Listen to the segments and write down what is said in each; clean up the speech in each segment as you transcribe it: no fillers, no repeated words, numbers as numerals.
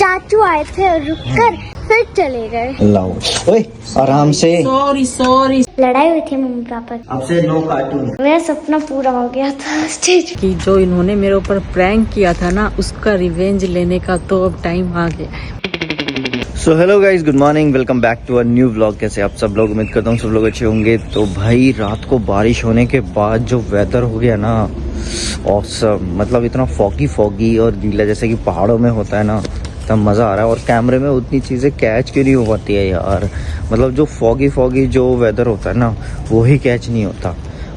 चाचू आए थे और रुक कर फिर चले गए। लाओ ओए आराम से। सॉरी लड़ाई हुई थी मम्मी पापा की। अब से नो कार्टून। मेरा सपना पूरा हो गया था स्टेज कि जो इन्होंने मेरे ऊपर प्रैंक किया था ना, उसका रिवेंज लेने का तो अब टाइम आ गया। So hello guys, good morning, welcome back to a new vlog. कैसे आप सब लोग? उम्मीद करता हूँ सब लोग अच्छे होंगे। तो भाई रात को बारिश होने के बाद जो वेदर हो गया ना, ऑसम। मतलब इतना फॉगी और गीला जैसे कि पहाड़ों में होता है ना, तब मज़ा आ रहा है। और कैमरे में उतनी चीज़ें कैच क्यों नहीं हो पाती है यार। मतलब जो फॉगी जो वेदर होता है ना, वो ही कैच नहीं होता।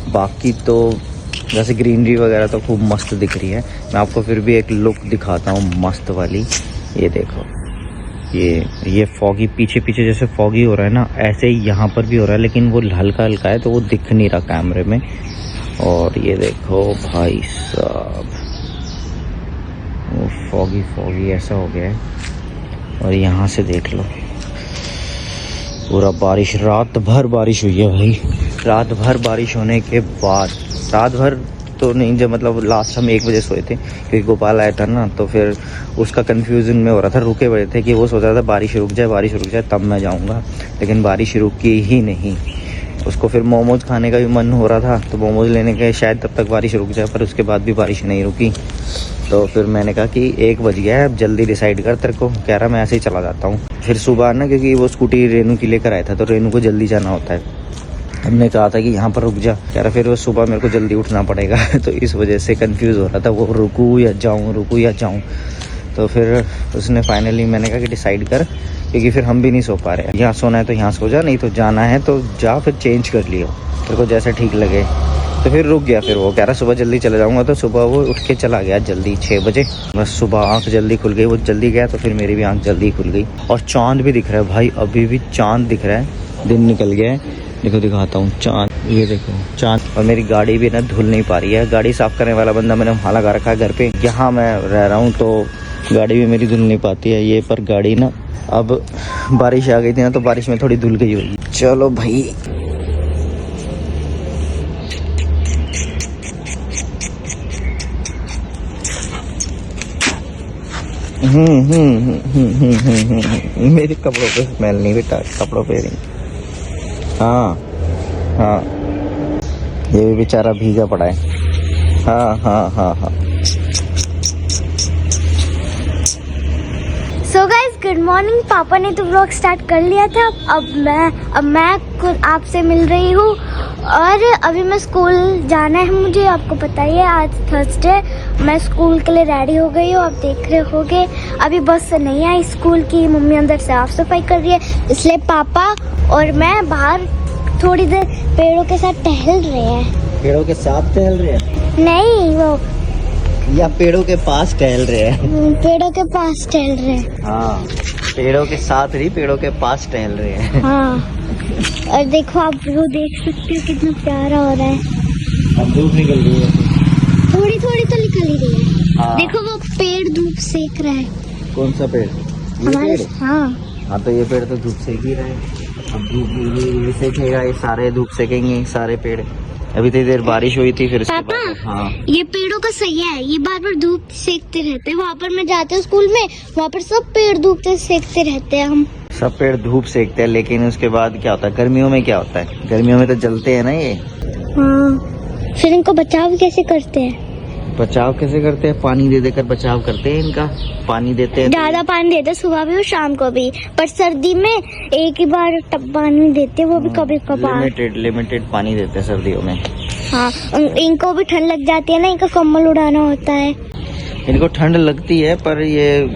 बाकी तो जैसे ग्रीनरी वगैरह तो खूब मस्त दिख रही है। मैं आपको फिर भी एक लुक दिखाता हूँ मस्त वाली। ये देखो, ये फॉगी पीछे जैसे फॉगी हो रहा है ना, ऐसे ही यहाँ पर भी हो रहा है, लेकिन वो हल्का है तो वो दिख नहीं रहा कैमरे में। और ये देखो भाई साहब, वो फॉगी ऐसा हो गया है। और यहाँ से देख लो पूरा बारिश, रात भर बारिश हुई है भाई। रात भर बारिश होने के बाद, रात भर तो नहीं, जब मतलब लास्ट हम 1 बजे सोए थे, क्योंकि गोपाल आया था ना, तो फिर उसका कंफ्यूजन में हो रहा था। रुके हुए थे कि वो सोच रहा था बारिश रुक जाए तब मैं जाऊंगा, लेकिन बारिश रुकी ही नहीं। उसको फिर मोमोज खाने का भी मन हो रहा था, तो मोमोज लेने के शायद तब तक बारिश रुक जाए, पर उसके बाद भी बारिश नहीं रुकी। तो फिर मैंने कहा कि 1 बज गया है, अब जल्दी डिसाइड कर तेरे को। कह रहा मैं ऐसे ही चला जाता हूँ। फिर सुबह ना, क्योंकि वो स्कूटी रेनू की लेकर आया था, तो रेनू को जल्दी जाना होता है। हमने कहा था कि यहाँ पर रुक जा, कह रहा फिर वो सुबह मेरे को जल्दी उठना पड़ेगा तो इस वजह से कंफ्यूज हो रहा था, वो रुकूँ या जाऊँ। तो फिर उसने फाइनली, मैंने कहा कि डिसाइड कर, क्योंकि फिर हम भी नहीं सो पा रहे। यहाँ सोना है तो यहाँ सो जा, नहीं तो जाना है तो जा, फिर चेंज कर लियो तेरे को जैसा ठीक लगे। तो फिर रुक गया। फिर वो कह रहा सुबह जल्दी चले जाऊँगा, तो सुबह वो उठ के चला गया जल्दी 6 बजे। बस सुबह आँख जल्दी खुल गई, वो जल्दी गया तो फिर मेरी भी आँख जल्दी खुल गई। और चाँद भी दिख रहा है भाई, अभी भी चाँद दिख रहा है। दिन निकल गया है, देखो दिखाता हूँ चाँद, ये देखो चाँद। और मेरी गाड़ी भी ना धुल नहीं पा रही है। गाड़ी साफ करने वाला बंदा मैंने वहाँ लगा रखा है घर पे। यहाँ मैं रह रहा हूँ तो गाड़ी भी मेरी धुल नहीं पाती है ये, पर गाड़ी ना, अब बारिश आ गई थी ना, तो बारिश में थोड़ी धुल गई होगी। चलो भाई, मेरे कपड़ों पे स्मेल नहीं बेटा, कपड़ों पे नहीं। हाँ, ये भी बेचारा भीगा पड़ा है। हाँ। So guys, good morning. पापा ने तो व्लॉग स्टार्ट कर लिया था। अब मैं खुद आपसे मिल रही हूँ। और अभी मैं स्कूल जाना है मुझे, आपको पता ही है आज थर्सडे। मैं स्कूल के लिए रेडी हो गई हूँ, आप देख रहे होगे। अभी बस नहीं आई स्कूल की, मम्मी अंदर साफ सफाई कर रही है, इसलिए पापा और मैं बाहर थोड़ी देर पेड़ों के साथ टहल रहे हैं। पेड़ों के साथ टहल रहे हैं? नहीं, वो या पेड़ों के पास टहल रहे हैं? पेड़ों के पास टहल रहे हैं। हाँ, पेड़ों के साथ नहीं, पेड़ों के पास टहल रहे हैं। हाँ, और देखो आप वो देख सकते हो कितना प्यारा हो रहा है। अब धूप निकल रही है, थोड़ी तो निकल ही रही है। हाँ। देखो वो पेड़ धूप सेक रहा है। कौन सा पेड़? हमारे, हाँ, तो ये पेड़ तो धूप सेक ही रहा है। अब धूप ये सेकेगा, ये सारे धूप सेकेंगे, सारे पेड़। अभी तो देर बारिश हुई थी, फिर पापा, हाँ, ये पेड़ों का सही है, ये बार धूप सेकते रहते हैं। वहाँ पर मैं जाती हूँ स्कूल में, वहाँ पर सब पेड़ धूप से सेकते रहते हैं। हम सब पेड़ धूप सेकते हैं, लेकिन उसके बाद क्या होता है? गर्मियों में क्या होता है? गर्मियों में तो जलते हैं ना ये। हाँ, फिर इनको बचाव कैसे करते हैं? बचाव कैसे करते हैं? पानी दे देकर बचाव करते हैं इनका। पानी देते हैं, ज्यादा पानी देते, सुबह भी और शाम को भी। पर सर्दी में एक ही बार टब पानी देते, वो भी कभी कभार। लिमिटेड पानी देते हैं सर्दियों में। हाँ, इनको भी ठंड लग जाती है ना, इनका कम्बल उड़ाना होता है। इनको ठंड लगती है, पर ये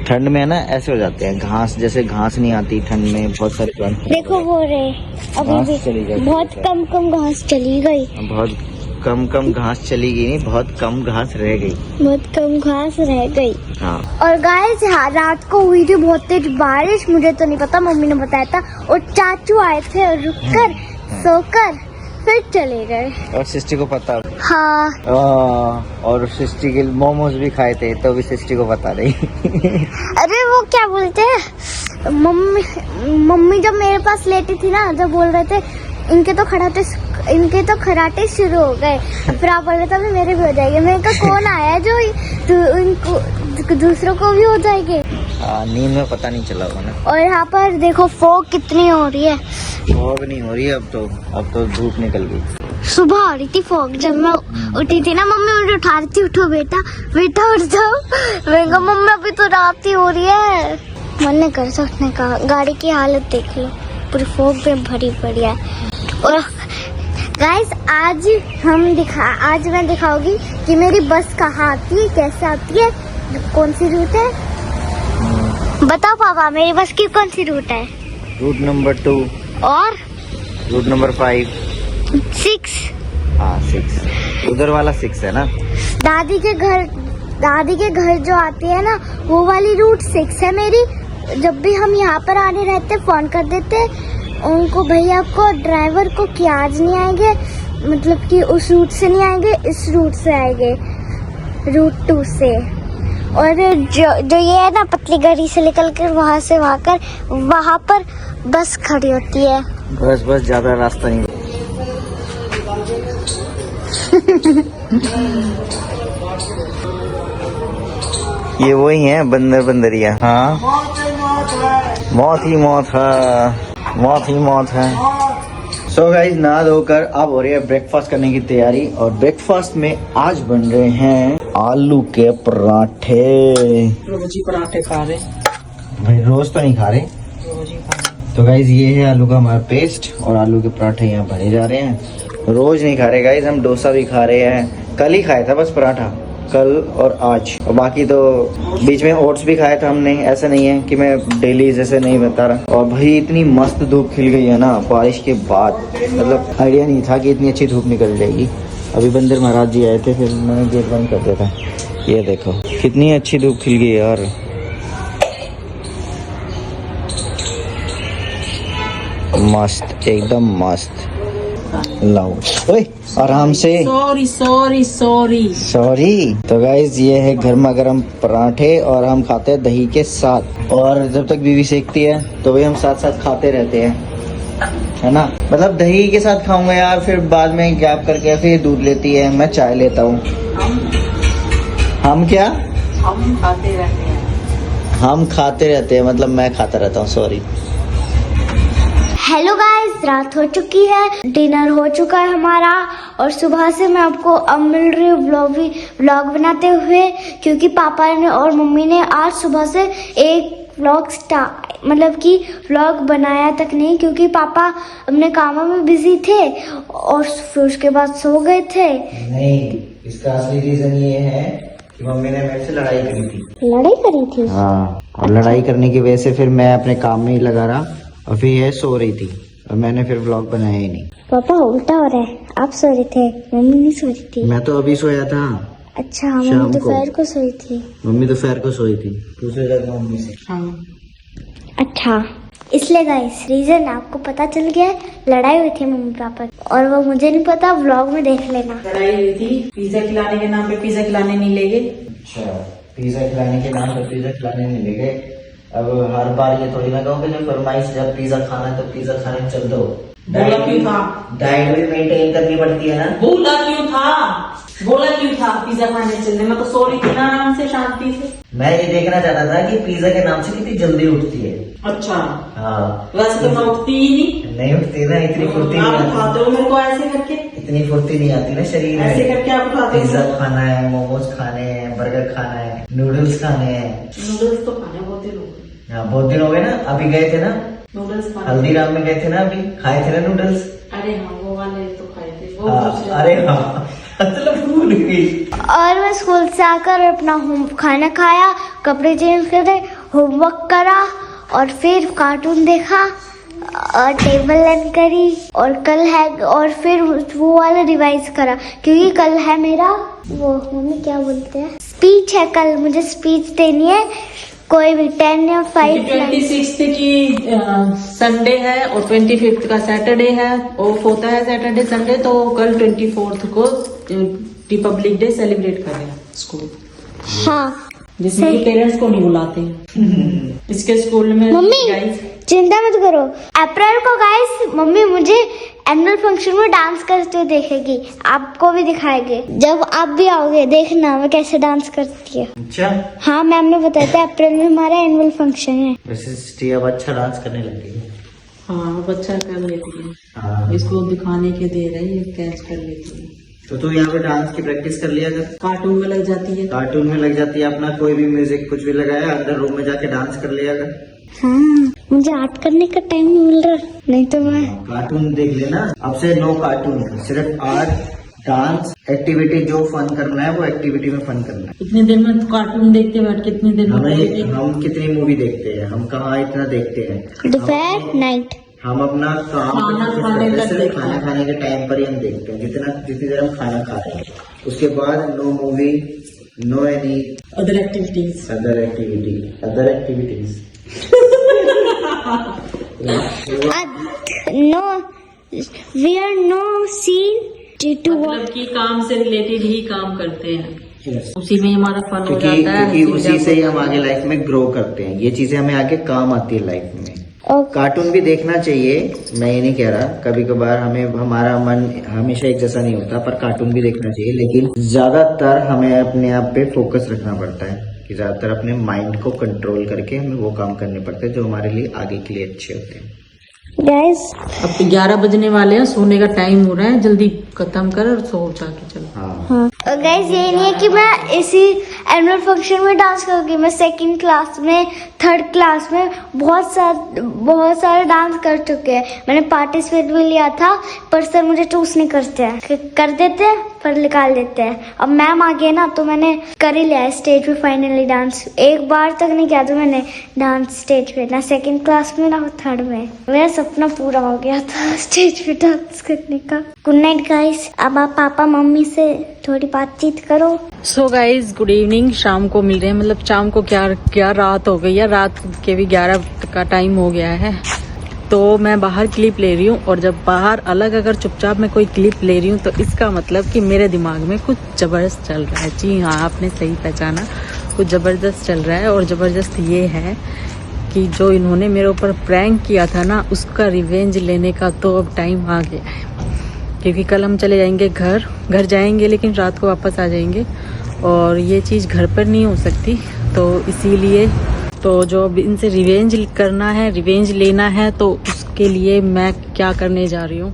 ठंड में ना ऐसे हो जाते हैं, घास जैसे घास नहीं आती ठंड में, बहुत सारे प्लांट। देखो वो रहे, अभी भी बहुत कम घास चली गई। बहुत कम घास चली गई, नहीं, बहुत कम घास रह गई। बहुत कम घास रह गई। हाँ। और गाइस, रात को हुई थी बहुत तेज बारिश, मुझे तो नहीं पता, मम्मी ने बताया था। और चाचू आए थे और रुक कर सोकर फिर चले गए। और सिस्टी को पता? हाँ। और सिस्टी के मोमोज भी खाए थे, तो भी सिस्टी को पता नहीं। अरे वो क्या बोलते हैं, मम्मी जब मेरे पास लेटी थी ना, जब बोल रहे थे इनके तो खराटे शुरू हो गए, फिर आप बोल रहे थे अभी मेरे भी हो जाएंगे। मेरे का कौन आया जो इनको दूसरों को भी हो जाएंगे। नींद में पता नहीं चला होगा ना। और यहाँ पर देखो फॉग कितनी हो रही है। फॉग नहीं हो रही है अब तो धूप निकल गई। सुबह हो रही थी फॉग, जब मैं उठी थी ना मम्मी मुझे उठा रही थी, उठो बेटा बेटा उठ जाओ। मैं कहा मम्मी अभी तो रात ही हो रही है, मन नहीं कर सकने का। गाड़ी की हालत देख लो, पूरी फॉग में भरी पड़ी है। और गाइस आज मैं दिखाऊंगी कि मेरी बस कहाँ आती है, कैसे आती है, कौन सी रूट है। बताओ पापा मेरी बस की कौन सी रूट है। रूट नंबर 2 और रूट नंबर 5 6। हाँ 6 उधर वाला 6 है ना। दादी के घर जो आती है ना वो वाली रूट 6 है मेरी। जब भी हम यहाँ पर आने रहते फोन कर देते उनको, भैया को ड्राइवर को कि आज नहीं आएंगे, मतलब कि उस रूट से नहीं आएंगे, इस रूट से आएंगे, रूट 2 से। और जो ये है ना पतली गली से निकल कर वहाँ पर बस खड़ी होती है। बस ज्यादा रास्ता नहीं। ये वही है बंदरिया। हाँ मौत ही मौत है। सो गाइस नहा धोकर अब हो रही है ब्रेकफास्ट करने की तैयारी, और ब्रेकफास्ट में आज बन रहे हैं आलू के पराठे। रोज ही पराठे खा रहे भाई रोज तो नहीं खा रहे। तो गाइस ये है आलू का हमारा पेस्ट, और आलू के पराठे यहाँ भरे जा रहे हैं। रोज नहीं खा रहे गाइस, हम डोसा भी खा रहे हैं। कल ही खाया था बस पराठा, कल और आज, और बाकी तो बीच में ओट्स भी खाया था हमने। ऐसा नहीं है कि मैं डेली जैसे नहीं बता रहा। और भाई इतनी मस्त धूप खिल गई है ना बारिश के बाद, मतलब आइडिया नहीं था कि इतनी अच्छी धूप निकल जाएगी। अभी बंदर महाराज जी आए थे, फिर मैंने गेट बंद कर दिया था। ये देखो कितनी अच्छी धूप खिल गई यार। मस्त एकदम मस्त। लाओ ओए आराम से। सॉरी। तो गाइज ये है गर्मा गर्म पराठे, और हम खाते हैं दही के साथ। और जब तक बीवी सेकती है तो वही हम साथ साथ खाते रहते हैं, है ना। मतलब दही के साथ खाऊंगा यार, फिर बाद में गैप करके फिर दूध लेती है, मैं चाय लेता हूँ। हम खाते रहते हैं, मतलब मैं खाता रहता हूँ। सॉरी। हेलो गाइस, रात हो चुकी है, डिनर हो चुका है हमारा, और सुबह से मैं आपको अब मिल रही हूँ व्लॉग बनाते हुए, क्योंकि पापा ने और मम्मी ने आज सुबह से एक मतलब कि व्लॉग बनाया तक नहीं, क्योंकि पापा अपने कामों में बिजी थे और फिर उसके बाद सो गए थे। नहीं, इसका असली रीजन ये है कि मम्मी ने मेरे से लड़ाई करी थी। हाँ, और लड़ाई करने की वजह से फिर मैं अपने काम में ही लगा रहा, और फिर ये सो रही थी, और मैंने फिर व्लॉग बनाया ही नहीं। पापा उल्टा हो रहा है, आप सो रहे थे, मम्मी नहीं सो रही थी। मैं तो अभी सोया था। अच्छा, मम्मी दोपहर को सोई थी। मम्मी दोपहर को सोई थी, तू सो जाता मम्मी से। अच्छा, इसलिए गाइस रीजन आपको पता चल गया। लड़ाई हुई थी मम्मी पापा, और वो मुझे नहीं पता, व्लॉग में देख लेना। लड़ाई हुई थी पिज्जा खिलाने के नाम पे, पिज्जा खिलाने नहीं ले गए। अच्छा, पिज्जा खिलाने के नाम पे पिज्जा खिलाने नहीं ले गए। अब हर बार ये थोड़ी ना कहो कि जब फरमाइश जब पिज्जा खाना है तो पिज्जा खाने चल दो। बोला क्यों था? डाइट भी मेंटेन करनी पड़ती है ना। बोला क्यों था पिज्जा खाने चलने? मैं तो सो रही थी ना आराम से, शांति से। मैं ये देखना चाहता था कि पिज्जा के नाम से कितनी जल्दी उठती है। अच्छा। हाँ, वैसे तो मैं उठती ही नहीं उठती ना, इतनी फुर्ती नहीं आप आती। उठाते हो मेरे को ऐसे करके, इतनी फुर्ती नहीं आती ना शरीर में। ऐसे करके आप उठाते हो। पिज्जा खाना है, मोमोज खाने हैं, बर्गर खाना है, नूडल्स खाने हैं। नूडल्स तो खाने बहुत दिन हो गए। हाँ, बहुत दिन हो गए ना। अभी गए थे ना नूडल्स खाने, हल्दीराम में गए थे ना, अभी खाए थे ना नूडल्स। अरे हाँ वो वाले तो खाए थे वो। अरे हाँ, मतलब भूल गई। और मैं स्कूल से आकर अपना खाना खाया, कपड़े चेंज करे, होमवर्क करा, और फिर कार्टून देखा, और टेबल लर्न करी, और कल है, और फिर वो वाला रिवाइज करा, क्योंकि कल है मेरा वो मम्मी क्या बोलते हैं, स्पीच है। कल मुझे स्पीच देनी है, कोई भी 10 या 5। 26 की संडे है और 25 का सैटरडे है, ऑफ होता है सैटरडे संडे। तो कल 24 को रिपब्लिक डे सेलिब्रेट करें स्कूल। हाँ, जिसमें पेरेंट्स को नहीं बुलाते हैं इसके स्कूल में। मम्मी चिंता मत करो, अप्रैल को गाइस मम्मी मुझे एनुअल फंक्शन में डांस करते हुए देखेगी, आपको भी दिखाएंगे। जब आप भी आओगे देखना मैं कैसे डांस करती है। अच्छा, हाँ मैम ने बताया था अप्रैल में हमारा एनुअल फंक्शन है। वैसे सिटी अब अच्छा डांस करने लगी है। हाँ बच्चा कर लेती है, हाँ। इसको दिखाने के दे रही है, कैच कर लेती है। तो तू यहाँ पे डांस की प्रैक्टिस कर लिया कर। कार्टून में लग जाती है। कार्टून में लग जाती है, अपना कोई भी म्यूजिक कुछ भी लगाया अंदर रूम में जाके डांस कर लिया कर। हाँ मुझे आर्ट करने का टाइम नहीं मिल रहा, नहीं तो मैं कार्टून देख लेना, अब से नो कार्टून, सिर्फ आर्ट, डांस, एक्टिविटी, जो फन करना है वो एक्टिविटी में फन करना है। इतनी देर में कार्टून देखते बैठ, कितनी देर में पढ़ेगी? हम कितनी मूवी देखते हैं, हम कहाँ इतना देखते हैं। दोपहर नाइट हम अपना काम खाना खाने तक देखते हैं। खाना खाने के टाइम पर ही हम देखते हैं, जितनी देर हम खाना खा रहे हैं, उसके बाद no movie, no any other activities. Other activities no we are no scene to मतलब कि काम से रिलेटेड ही काम करते हैं, उसी में हमारा फन हो क्योंकि जाता है। उसी से ही हम आगे लाइफ में ग्रो करते हैं, ये चीजें हमें आगे काम आती है लाइफ में। कार्टून भी देखना चाहिए, मैं ये नहीं कह रहा, कभी कभार हमें हमारा मन हमेशा एक जैसा नहीं होता, पर कार्टून भी देखना चाहिए, लेकिन ज्यादातर हमें अपने आप पे फोकस रखना पड़ता है कि ज्यादातर अपने माइंड को कंट्रोल करके हमें वो काम करने पड़ते हैं जो हमारे लिए आगे के लिए अच्छे होते हैं। गाइस अब तो 11 बजने वाले हैं, सोने का टाइम हो रहा है, जल्दी खत्म कर और सो जाके चलो। हाँ, और गाइस ये नहीं है कि मैं इसी एनुअल फंक्शन में डांस करूंगी, मैं सेकंड क्लास में, थर्ड क्लास में बहुत सारे डांस कर चुके हैं। मैंने पार्टिसिपेट भी लिया था, पर सर मुझे चूज नहीं करते हैं, कर देते हैं पर निकाल देते हैं। अब मैम आ गई ना तो मैंने कर ही लिया है स्टेज पे फाइनली डांस। एक बार तक नहीं किया था मैंने डांस स्टेज पे, ना सेकंड क्लास में ना थर्ड में। मेरा सपना पूरा हो गया था स्टेज पे डांस करने का। गुड नाइट गाइस, अब आप पापा मम्मी से थोड़ी बातचीत करो। सो गाइज गुड इवनिंग, शाम को मिल रहे हैं, मतलब शाम को क्या रात हो गई है, रात के भी 11 का टाइम हो गया है। तो मैं बाहर क्लिप ले रही हूँ, और जब बाहर अलग अगर चुपचाप मैं कोई क्लिप ले रही हूँ तो इसका मतलब कि मेरे दिमाग में कुछ जबरदस्त चल रहा है। जी हाँ, आपने सही पहचाना, कुछ जबरदस्त चल रहा है। और जबरदस्त ये है कि जो इन्होंने मेरे ऊपर प्रैंक किया था ना, उसका रिवेंज लेने का तो अब टाइम आ गया है। क्योंकि कल हम चले जाएंगे घर जाएंगे, लेकिन रात को वापस आ जाएंगे, और ये चीज़ घर पर नहीं हो सकती। तो इसीलिए तो जो अब इनसे रिवेंज करना है, रिवेंज लेना है, तो उसके लिए मैं क्या करने जा रही हूँ।